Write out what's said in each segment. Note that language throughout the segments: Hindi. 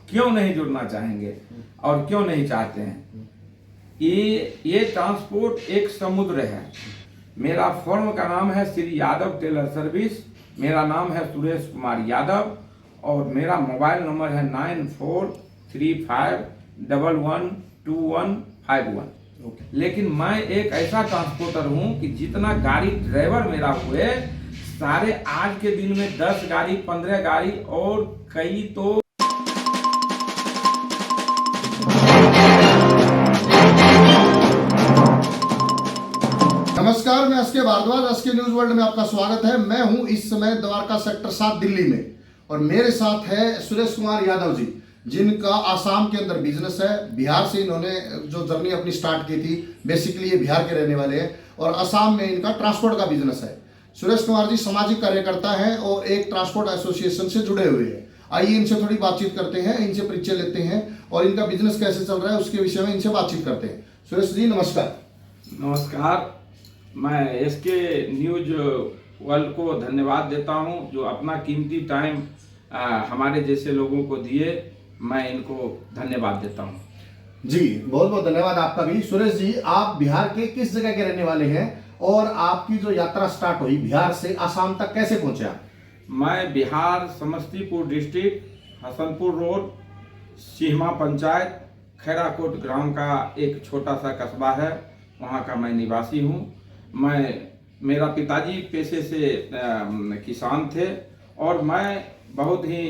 क्यों नहीं जुड़ना चाहेंगे और क्यों नहीं चाहते हैं। ये ट्रांसपोर्ट एक समुद्र है। मेरा फर्म का नाम है श्री यादव टेलर सर्विस, मेरा नाम है सुरेश कुमार यादव और मेरा मोबाइल नंबर है 9435112151। लेकिन मैं एक ऐसा ट्रांसपोर्टर हूं कि जितना गाड़ी ड्राइवर मेरा हुए सारे आज के दिन में 10 गाड़ी 15 गाड़ी और कई तो नमस्कार, मैं SK Bhardwaj, SK news world में आपका स्वागत है। मैं हूं इस समय द्वारका सेक्टर 7 दिल्ली में और मेरे साथ है सुरेश कुमार यादव जी, जिनका आसाम के अंदर बिजनेस है। बिहार से इन्होंने जो जर्नी अपनी स्टार्ट की थी, बेसिकली ये बिहार के रहने वाले हैं और असम में इनका ट्रांसपोर्ट का बिजनेस है। सुरेश कुमार जी सामाजिक कार्यकर्ता हैं और एक ट्रांसपोर्ट एसोसिएशन से जुड़े हुए हैं। आइए इनसे थोड़ी बातचीत करते हैं, इनसे परिचय लेते हैं और इनका बिजनेस कैसे चल रहा है उसके विषय में इनसे बातचीत करते हैं। सुरेश जी नमस्कार। नमस्कार। मैं एसके न्यूज वर्ल्ड को धन्यवाद देता हूं जो अपना कीमती टाइम हमारे जैसे लोगों को दिए। मैं इनको धन्यवाद देता हूं। जी बहुत बहुत धन्यवाद आपका भी। सुरेश जी, आप बिहार के किस जगह के रहने वाले हैं और आपकी जो यात्रा स्टार्ट हुई बिहार से आसाम तक कैसे पहुंचे आप? मैं बिहार समस्तीपुर डिस्ट्रिक्ट हसनपुर रोड सिहमा पंचायत खैराकोट ग्राम का एक छोटा सा कस्बा है, वहाँ का मैं निवासी हूँ। मेरा पिताजी पेशे से किसान थे और मैं बहुत ही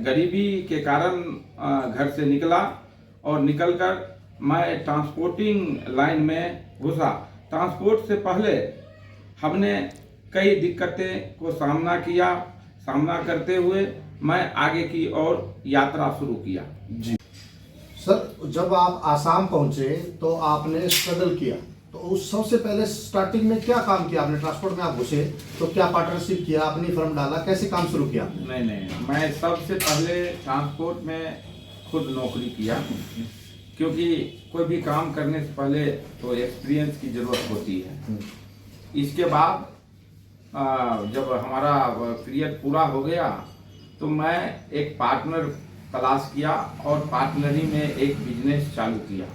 गरीबी के कारण घर से निकला और निकलकर मैं ट्रांसपोर्टिंग लाइन में घुसा। ट्रांसपोर्ट से पहले हमने कई दिक्कतें को सामना करते हुए मैं आगे की ओर यात्रा शुरू किया। जी सर, जब आप आसाम पहुंचे तो आपने स्ट्रगल किया, तो उस सबसे पहले स्टार्टिंग में क्या काम किया आपने? ट्रांसपोर्ट में आप घुसे तो क्या पार्टनरशिप किया, अपनी फर्म डाला, कैसे काम शुरू किया? नहीं, मैं सबसे पहले ट्रांसपोर्ट में खुद नौकरी किया, क्योंकि कोई भी काम करने से पहले तो एक्सपीरियंस की जरूरत होती है। इसके बाद जब हमारा पीरियड पूरा हो गया तो मैं एक पार्टनर तलाश किया और पार्टनरी में एक बिजनेस चालू किया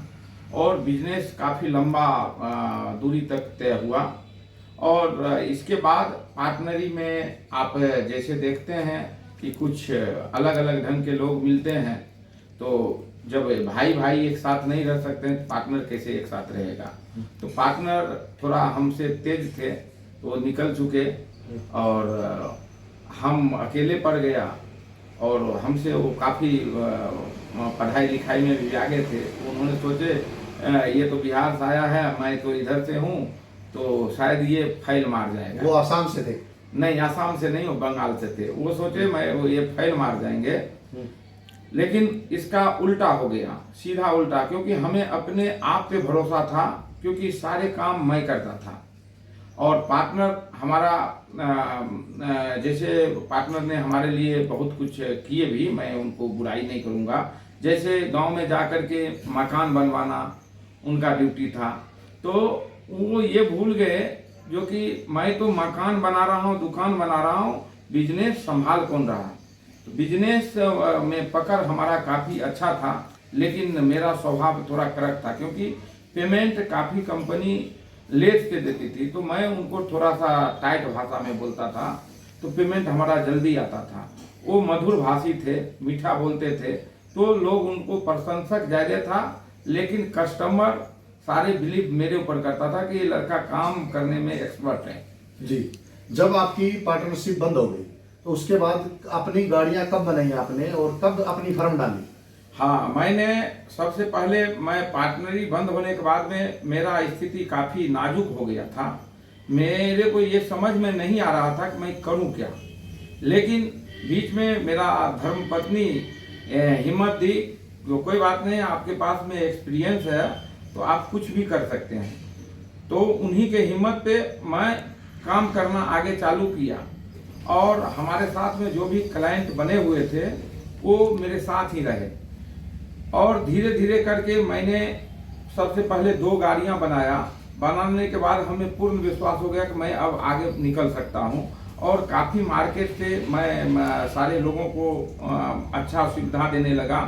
और बिजनेस काफ़ी लंबा दूरी तक तय हुआ। और इसके बाद पार्टनरी में आप जैसे देखते हैं कि कुछ अलग अलग ढंग के लोग मिलते हैं, तो जब भाई भाई एक साथ नहीं रह सकते हैं तो पार्टनर कैसे एक साथ रहेगा। तो पार्टनर थोड़ा हमसे तेज थे तो निकल चुके और हम अकेले पड़ गया और हमसे वो काफ़ी पढ़ाई लिखाई में भी आगे थे। उन्होंने सोचे ये तो बिहार से आया है, मैं तो इधर से हूँ, तो शायद ये फैल मार जाएगा। वो आसाम से थे? नहीं, आसाम से नहीं, वो बंगाल से थे। वो सोचे ये फैल मार जाएंगे, लेकिन इसका उल्टा हो गया, सीधा उल्टा। क्योंकि हमें अपने आप पे भरोसा था, क्योंकि सारे काम मैं करता था और पार्टनर हमारा जैसे पार्टनर ने हमारे लिए बहुत कुछ किए भी, मैं उनको बुराई नहीं करूँगा। जैसे गांव में जाकर के मकान बनवाना उनका ड्यूटी था, तो वो ये भूल गए जो कि मैं तो मकान बना रहा हूँ, दुकान बना रहा हूँ, बिजनेस संभाल कौन रहा है। तो बिजनेस में पकड़ हमारा काफ़ी अच्छा था, लेकिन मेरा स्वभाव थोड़ा कड़क था, क्योंकि पेमेंट काफ़ी कंपनी लेट से देती थी, तो मैं उनको थोड़ा सा टाइट भाषा में बोलता था, तो पेमेंट हमारा जल्दी आता था। वो मधुर भाषी थे, मीठा बोलते थे, तो लोग उनको प्रशंसक ज़्यादा था, लेकिन कस्टमर सारे बिलीव मेरे ऊपर करता था कि ये लड़का काम करने में एक्सपर्ट है। जी, जब आपकी पार्टनरशिप बंद हो गई तो उसके बाद अपनी गाड़ियां कब बनाई आपने और कब अपनी फर्म डाली? हाँ, मैंने सबसे पहले मैं पार्टनरी बंद होने के बाद में मेरा स्थिति काफ़ी नाजुक हो गया था। मेरे को ये समझ में नहीं आ रहा था कि मैं करूं क्या, लेकिन बीच में मेरा धर्मपत्नी हिम्मत दी, तो कोई बात नहीं, आपके पास में एक्सपीरियंस है तो आप कुछ भी कर सकते हैं। तो उन्हीं के हिम्मत पे मैं काम करना आगे चालू किया और हमारे साथ में जो भी क्लाइंट बने हुए थे वो मेरे साथ ही रहे और धीरे धीरे करके मैंने सबसे पहले 2 गाड़ियां बनाने के बाद हमें पूर्ण विश्वास हो गया कि मैं अब आगे निकल सकता हूं और काफ़ी मार्केट से मैं सारे लोगों को अच्छा सुविधा देने लगा,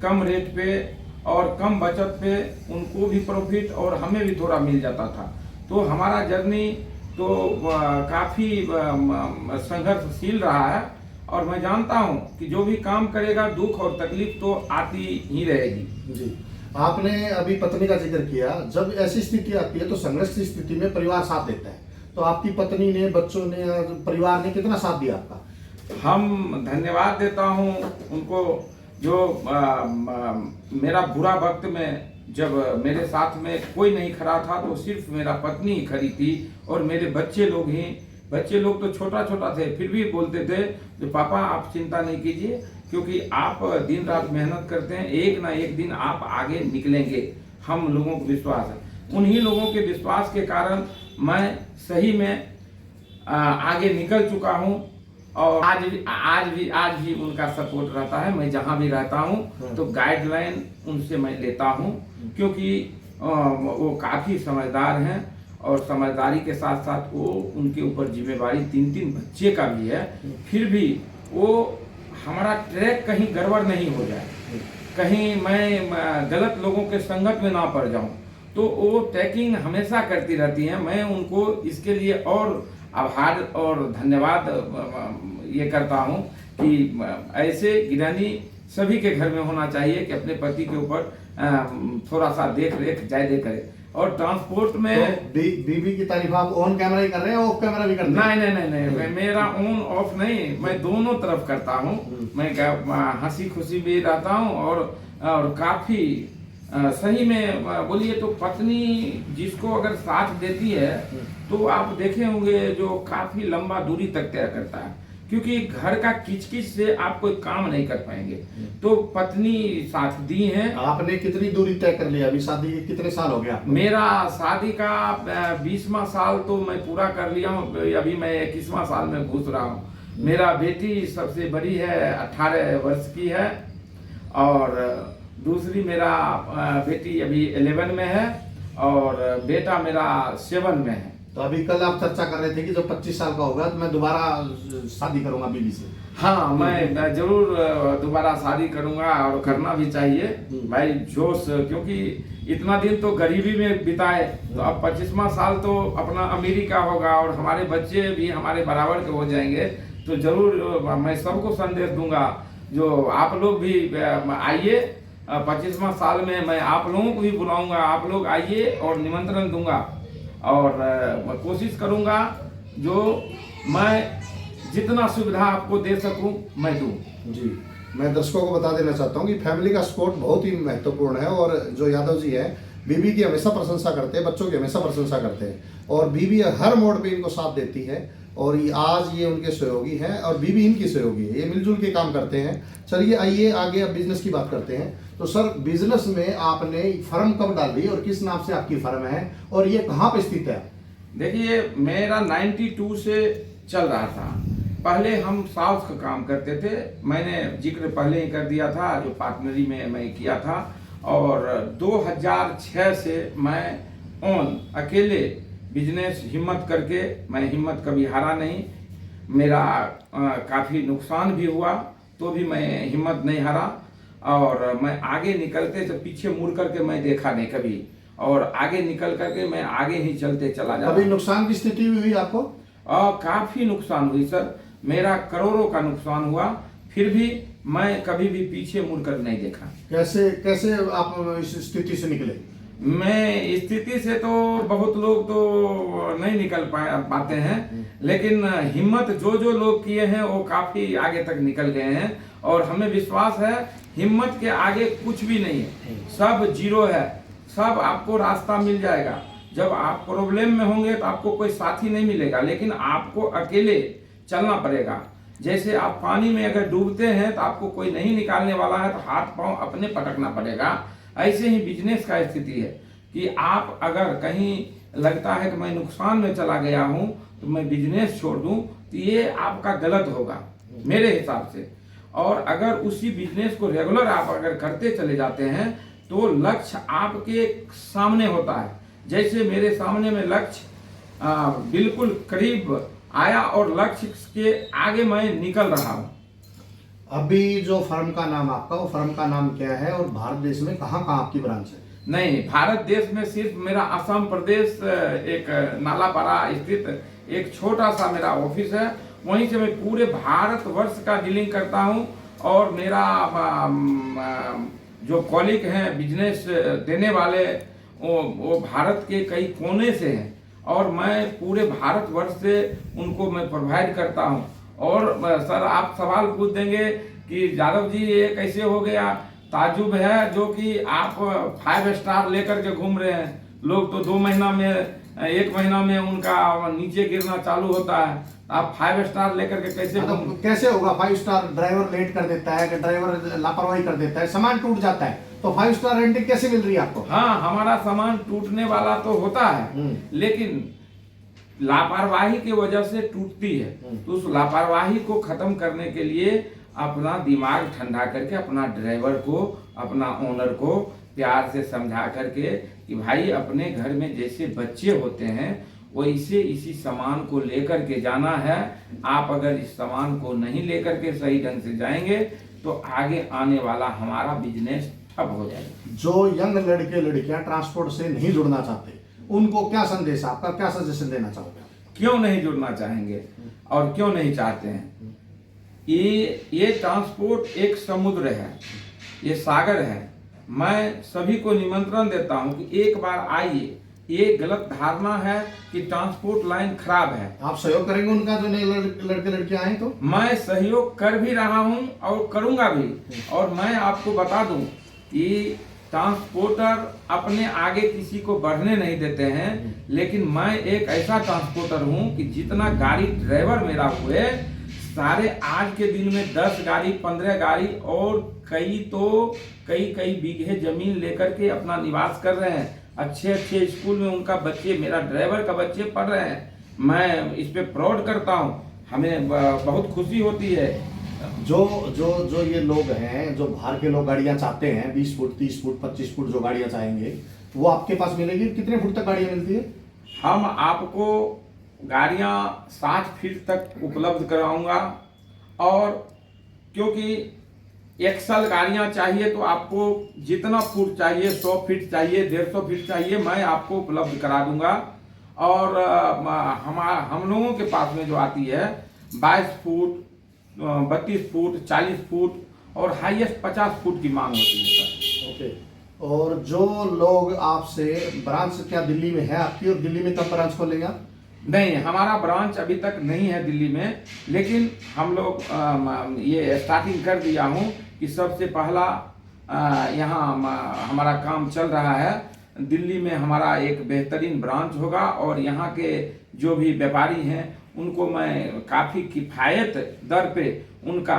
कम रेट पे और कम बचत पे, उनको भी प्रॉफिट और हमें भी थोड़ा मिल जाता था। तो हमारा जर्नी तो काफ़ी संघर्षशील रहा है, और मैं जानता हूं कि जो भी काम करेगा दुख और तकलीफ तो आती ही रहेगी। जी, आपने अभी पत्नी का जिक्र किया, जब ऐसी स्थिति आती है तो संघर्ष की स्थिति में परिवार साथ देता है, तो आपकी पत्नी ने, बच्चों ने, परिवार ने कितना साथ दिया आपका? हम धन्यवाद देता हूं उनको, जो मेरा बुरा वक्त में जब मेरे साथ में कोई नहीं खड़ा था तो सिर्फ मेरा पत्नी ही खड़ी थी, और मेरे बच्चे लोग ही। बच्चे लोग तो छोटा छोटा थे, फिर भी बोलते थे कि पापा आप चिंता नहीं कीजिए, क्योंकि आप दिन रात मेहनत करते हैं, एक ना एक दिन आप आगे निकलेंगे, हम लोगों को विश्वास है। उन्हीं लोगों के विश्वास के कारण मैं सही में आगे निकल चुका हूं, और आज भी उनका सपोर्ट रहता है। मैं जहां भी रहता हूं तो गाइडलाइन उनसे मैं लेता हूं, क्योंकि वो काफ़ी समझदार हैं, और समझदारी के साथ साथ वो उनके ऊपर जिम्मेवारी 3-3 बच्चे का भी है। फिर भी वो हमारा ट्रैक कहीं गड़बड़ नहीं हो जाए, कहीं मैं गलत लोगों के संगत में ना पड़ जाऊं, तो वो ट्रैकिंग हमेशा करती रहती हैं। मैं उनको इसके लिए और आभार और धन्यवाद ये करता हूं कि ऐसे गृहिणी सभी के घर में होना चाहिए कि अपने पति के ऊपर थोड़ा सा देख रेख ज्यादा करे। और ट्रांसपोर्ट में तो बीवी की तारीफ आप ऑन कैमरा ही कर रहे हैं, ऑफ कैमरा भी कर रहे हैं? नहीं, मेरा ऑन ऑफ नहीं, मैं दोनों तरफ करता हूँ। मैं हंसी खुशी भी रहता हूँ, और काफी सही में बोलिए तो पत्नी जिसको अगर साथ देती है तो आप देखे होंगे जो काफी लंबा दूरी तक तय करता है, क्योंकि घर का किचकिच से आप कोई काम नहीं कर पाएंगे। तो पत्नी साथ दी है। आपने कितनी दूरी तय कर लिया? अभी शादी कितने साल हो गया? मेरा शादी का 20वां साल तो मैं पूरा कर लिया हूँ, अभी मैं 21वां साल में घुस रहा हूँ। मेरा बेटी सबसे बड़ी है, 18 वर्ष की है, और दूसरी मेरा बेटी अभी 11 में है, और बेटा मेरा 7 में है। तो अभी कल आप चर्चा कर रहे थे कि जब 25 साल का होगा तो मैं दोबारा शादी करूंगा बीवी से। हाँ, मैं जरूर दोबारा शादी करूंगा, और करना भी चाहिए भाई, जोश, क्योंकि इतना दिन तो गरीबी में बिताए, तो अब 25वां साल तो अपना अमीरी का होगा, और हमारे बच्चे भी हमारे बराबर के हो जाएंगे। तो जरूर मैं सबको संदेश दूंगा, जो आप लोग भी आइए 25वां साल में, मैं आप लोगों को भी बुलाऊंगा, आप लोग आइए, और निमंत्रण दूंगा, और कोशिश करूंगा जो मैं जितना सुविधा आपको दे सकूं मैं दूं। जी, मैं दर्शकों को बता देना चाहता हूं कि फैमिली का सपोर्ट बहुत ही महत्वपूर्ण है, और जो यादव जी हैं बीवी की हमेशा प्रशंसा करते हैं, बच्चों की हमेशा प्रशंसा करते हैं, और बीवी हर मोड़ पे इनको साथ देती है, और आज ये उनके सहयोगी हैं और बीवी इनकी सहयोगी है, ये मिलजुल के काम करते हैं। चलिए आइए आगे अब बिजनेस की बात करते हैं। तो सर, बिजनेस में आपने फर्म कब डाली और किस नाम से आपकी फर्म है, और ये कहाँ पे स्थित है? देखिए, मेरा 92 से चल रहा था। पहले हम साउथ का काम करते थे, मैंने जिक्र पहले ही कर दिया था, जो पार्टनरी में मैं किया था, और 2006 से मैं अकेले बिजनेस हिम्मत करके, मैं हिम्मत कभी हारा नहीं। मेरा काफ़ी नुकसान भी हुआ तो भी मैं हिम्मत नहीं हारा, और मैं आगे निकलते तो पीछे मुड़ करके मैं देखा नहीं कभी, और आगे निकल करके मैं आगे ही चलते चला जा। कभी नुकसान की स्थिति हुई आपको? काफ़ी नुकसान हुई सर, मेरा करोड़ों का नुकसान हुआ, फिर भी मैं कभी भी पीछे मुड़कर नहीं देखा। कैसे आप इस स्थिति से निकले? मैं स्थिति से तो बहुत लोग तो नहीं निकल पाते हैं, लेकिन हिम्मत जो लोग किए हैं वो काफी आगे तक निकल गए हैं, और हमें विश्वास है हिम्मत के आगे कुछ भी नहीं है, सब जीरो है, सब आपको रास्ता मिल जाएगा। जब आप प्रॉब्लम में होंगे तो आपको कोई साथी नहीं मिलेगा, लेकिन आपको अकेले चलना पड़ेगा। जैसे आप पानी में अगर डूबते हैं तो आपको कोई नहीं निकालने वाला है, तो हाथ पांव अपने पटकना पड़ेगा। ऐसे ही बिजनेस का स्थिति है कि आप अगर कहीं लगता है कि मैं नुकसान में चला गया हूं तो मैं बिजनेस छोड़ दूं, तो ये आपका गलत होगा मेरे हिसाब से। और अगर उसी बिजनेस को रेगुलर आप अगर करते चले जाते हैं तो लक्ष्य आपके सामने होता है। जैसे मेरे सामने में लक्ष्य बिल्कुल करीब आया और लक्ष्य के आगे मैं निकल रहा हूँ। अभी जो फर्म का नाम आपका, वो फर्म का नाम क्या है और भारत देश में कहाँ कहाँ आपकी ब्रांच है? नहीं, भारत देश में सिर्फ मेरा असम प्रदेश एक नालापारा स्थित एक छोटा सा मेरा ऑफिस है। वहीं से मैं पूरे भारत वर्ष का डीलिंग करता हूँ और मेरा जो कॉलीग हैं बिजनेस देने वाले वो भारत के कई कोने से हैं और मैं पूरे भारत वर्ष से उनको मैं प्रोवाइड करता हूँ। और सर आप सवाल पूछ देंगे कि यादव जी ये कैसे हो गया, ताजुब है जो कि आप 5 स्टार लेकर के घूम रहे हैं। लोग तो 2 महीना में 1 महीना में उनका नीचे गिरना चालू होता है, आप 5 स्टार लेकर के कैसे मतलब कैसे होगा? 5 स्टार ड्राइवर लेट कर देता है, ड्राइवर लापरवाही कर देता है, सामान टूट जाता है, तो 5 स्टार रेटिंग कैसे मिल रही है आपको? हाँ, हमारा सामान टूटने वाला तो होता है लेकिन लापरवाही की वजह से टूटती है। तो उस लापरवाही को खत्म करने के लिए अपना दिमाग ठंडा करके अपना ड्राइवर को, अपना ओनर को प्यार से समझा करके कि भाई अपने घर में जैसे बच्चे होते हैं वैसे इसी सामान को लेकर के जाना है। आप अगर इस सामान को नहीं लेकर के सही ढंग से जाएंगे तो आगे आने वाला हमारा बिजनेस ठप हो जाएगा। जो यंग लड़के लड़कियां ट्रांसपोर्ट से नहीं जुड़ना चाहते उनको क्या संदेश, आपका क्या सजेशन देना चाहोगे? क्यों नहीं जुड़ना चाहेंगे और क्यों नहीं चाहते हैं? ये ट्रांसपोर्ट एक समुद्र है, ये सागर है। मैं सभी को निमंत्रण देता हूं कि एक बार आइए। ये गलत धारणा है कि ट्रांसपोर्ट लाइन खराब है। आप सहयोग करेंगे उनका जो नए लड़के लड़कियां आए तो? मैं सहयोग कर भी रहा हूं और करूंगा भी। और मैं आपको बता दूं कि ट्रांसपोर्टर अपने आगे किसी को बढ़ने नहीं देते हैं, लेकिन मैं एक ऐसा ट्रांसपोर्टर हूं कि जितना गाड़ी ड्राइवर मेरा हुए सारे आज के दिन में 10 गाड़ी 15 गाड़ी और कई बीघे जमीन लेकर के अपना निवास कर रहे हैं। अच्छे अच्छे स्कूल में उनका बच्चे, मेरा ड्राइवर का बच्चे पढ़ रहे हैं। मैं इस पे प्राउड करता हूँ, हमें बहुत खुशी होती है। जो जो जो ये लोग हैं, जो बाहर के लोग गाड़ियां चाहते हैं 20 फुट 30 फुट 25 फुट जो गाड़ियां चाहेंगे वो आपके पास मिलेगी? कितने फुट तक गाड़ियां मिलती है? हम आपको गाड़ियां 60 फीट तक उपलब्ध कराऊंगा और क्योंकि एक्सल गाड़ियां चाहिए तो आपको जितना फुट चाहिए 100 फीट चाहिए 150 फीट चाहिए मैं आपको उपलब्ध करा दूंगा। और हम लोगों के पास में जो आती है 22 फुट 32 फुट 40 फुट और हाईएस्ट 50 फुट की मांग होती है सर। ओके। और जो लोग आपसे, ब्रांच क्या दिल्ली में है आपकी और दिल्ली में कब ब्रांच खोलेंगे आप? नहीं, हमारा ब्रांच अभी तक नहीं है दिल्ली में, लेकिन हम लोग ये स्टार्टिंग कर दिया हूँ कि सबसे पहला यहाँ हमारा काम चल रहा है। दिल्ली में हमारा एक बेहतरीन ब्रांच होगा और यहाँ के जो भी व्यापारी हैं उनको मैं काफ़ी किफ़ायत दर पे उनका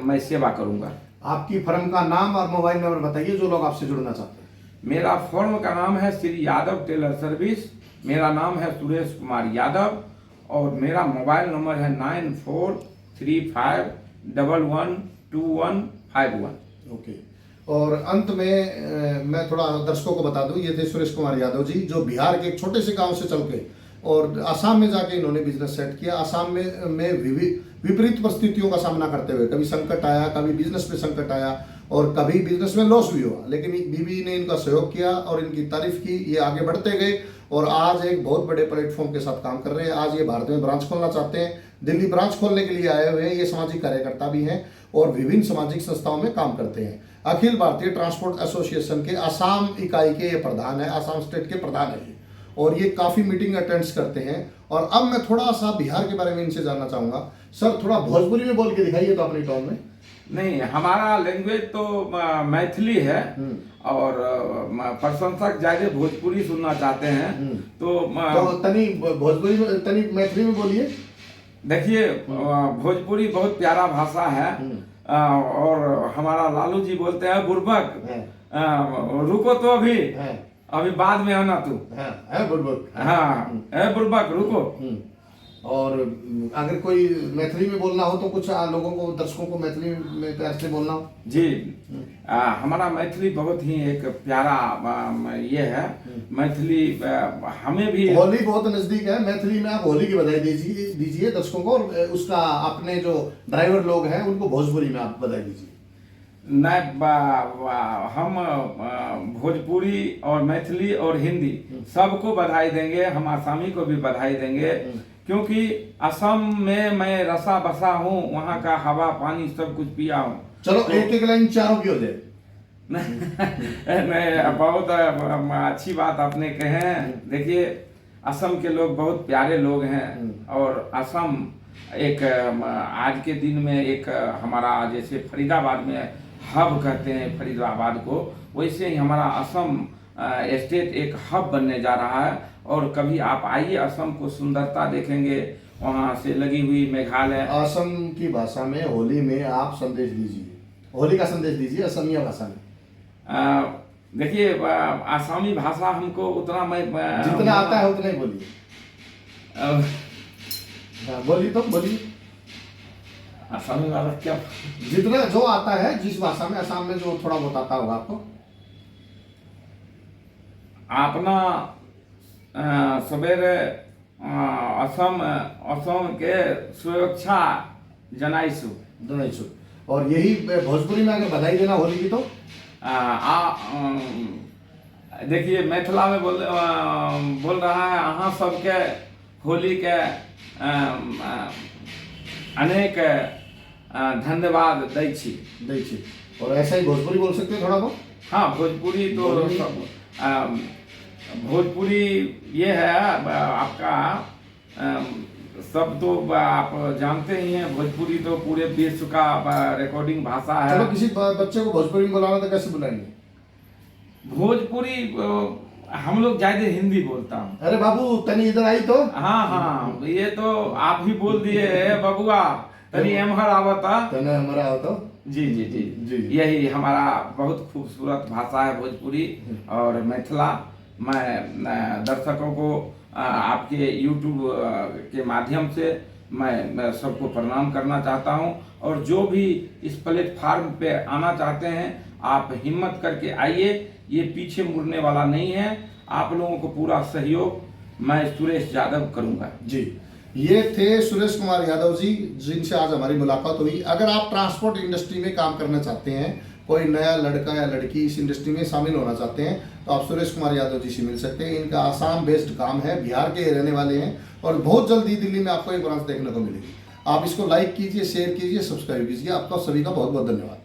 मैं सेवा करूँगा। आपकी फर्म का नाम और मोबाइल नंबर बताइए जो लोग आपसे जुड़ना चाहते हैं। मेरा फर्म का नाम है श्री यादव टेलर सर्विस, मेरा नाम है सुरेश कुमार यादव और मेरा मोबाइल नंबर है 9435112151। ओके। और अंत में मैं थोड़ा दर्शकों को बता दूं, ये थे सुरेश कुमार यादव जी जो बिहार के एक छोटे से गांव से चल के और आसाम में जाके इन्होंने बिजनेस सेट किया। आसाम में विपरीत परिस्थितियों का सामना करते हुए, कभी संकट आया, कभी बिजनेस में संकट आया और कभी बिजनेस में लॉस भी हुआ, लेकिन बीबी ने इनका सहयोग किया और इनकी तारीफ की। ये आगे बढ़ते गए और आज एक बहुत बड़े प्लेटफॉर्म के साथ काम कर रहे हैं। आज ये भारत में ब्रांच खोलना चाहते हैं, दिल्ली ब्रांच खोलने के लिए आए हुए हैं। ये सामाजिक कार्यकर्ता भी हैं और विभिन्न सामाजिक संस्थाओं में काम करते हैं। अखिल भारतीय ट्रांसपोर्ट एसोसिएशन के आसाम इकाई के ये प्रधान है, आसाम स्टेट के प्रधान है और ये काफ़ी मीटिंग अटेंड्स करते हैं। और अब मैं थोड़ा सा बिहार के बारे में इनसे जानना चाहूँगा। सर थोड़ा भोजपुरी में बोल के दिखाइए तो अपनी टोन में। नहीं, हमारा लैंग्वेज तो मैथिली है और प्रशंसक ज्यादा भोजपुरी सुनना चाहते हैं तो तनी भोजपुरी में, तनी मैथिली में बोलिए। देखिए, भोजपुरी बहुत प्यारा भाषा है और हमारा लालू जी बोलते हैं बुर्बक, रुको तो अभी बाद में आना तू, है बुर्बक, हाँ है बुर्बक रुको। और अगर कोई मैथिली में बोलना हो तो कुछ लोगों को, दर्शकों को मैथिली में प्यार से बोलना हो। जी, हमारा मैथिली बहुत ही एक प्यारा ये है। मैथिली हमें भी, होली बहुत नजदीक है, मैथिली में आप होली की बधाई दीजिए दर्शकों को, और उसका अपने जो ड्राइवर लोग हैं उनको भोजपुरी में आप बधाई दीजिए। हम भोजपुरी और मैथिली और हिंदी सबको बधाई देंगे, हम आसामी को भी बधाई देंगे, क्योंकि असम में मैं रसा बसा हूँ, वहाँ का हवा पानी सब कुछ पिया हूँ। चलो तो, एक लाइन चारों की हो जाए। नहीं, बहुत अच्छी बात आपने कहे हैं। देखिए, असम के लोग बहुत प्यारे लोग हैं, और असम एक आज के दिन में एक हमारा, जैसे फरीदाबाद में हब कहते हैं फरीदाबाद को, वैसे ही हमारा असम स्टेट एक हब बनने जा रहा है। और कभी आप आइए, असम को सुंदरता देखेंगे, वहाँ से लगी हुई मेघालय। असम की भाषा में होली में आप संदेश दीजिए, होली का संदेश दीजिए असमिया भाषा में। देखिए, आसामी भाषा हमको उतना मैं जितना आता है उतना ही बोलिए। बोलिए तो बोलिए, आसामी वाला क्या, जितना जो आता है, जिस भाषा में, असम में जो थोड़ा बहुत आता होगा आपको। अपना सवेरे असम के सुरक्षा जनाइसु। और यही भोजपुरी में अगर बधाई देना होली की तो देखिए, मैथिला में बोल रहा है, अहाँ सबके होली के अनेक धन्यवाद दै छी। और ऐसा ही भोजपुरी बोल सकते हैं थोड़ा बहुत। हाँ, भोजपुरी तो भोजपुरी ये है आपका, सब तो आप जानते ही हैं, भोजपुरी तो पूरे विश्व का रिकॉर्डिंग भाषा है। चलो किसी बच्चे को भोजपुरी में बुलाना तो कैसे बुलाएंगे? भोजपुरी हम लोग ज्यादा हिंदी बोलता हूँ। अरे बाबू तनी इधर आई तो। हाँ, ये तो आप ही बोल दिए है बबुआ, तनी एमहर आवता, तने हमारा आवता। जी, यही हमारा बहुत खूबसूरत भाषा है भोजपुरी और मैथिला। मैं दर्शकों को आपके YouTube के माध्यम से मैं सबको प्रणाम करना चाहता हूं, और जो भी इस प्लेटफार्म पे आना चाहते हैं, आप हिम्मत करके आइए, ये पीछे मुड़ने वाला नहीं है। आप लोगों को पूरा सहयोग मैं सुरेश यादव करूंगा। जी, ये थे सुरेश कुमार यादव जी, जिनसे आज हमारी मुलाकात हुई। अगर आप ट्रांसपोर्ट इंडस्ट्री में काम करना चाहते हैं, कोई नया लड़का या लड़की इस इंडस्ट्री में शामिल होना चाहते हैं, तो आप सुरेश कुमार यादव जी से मिल सकते हैं। इनका आसाम बेस्ड काम है, बिहार के रहने वाले हैं, और बहुत जल्दी दिल्ली में आपको एक ब्रांच देखने को मिलेगी। आप इसको लाइक कीजिए, शेयर कीजिए, सब्सक्राइब कीजिए। आपका सभी का बहुत बहुत धन्यवाद।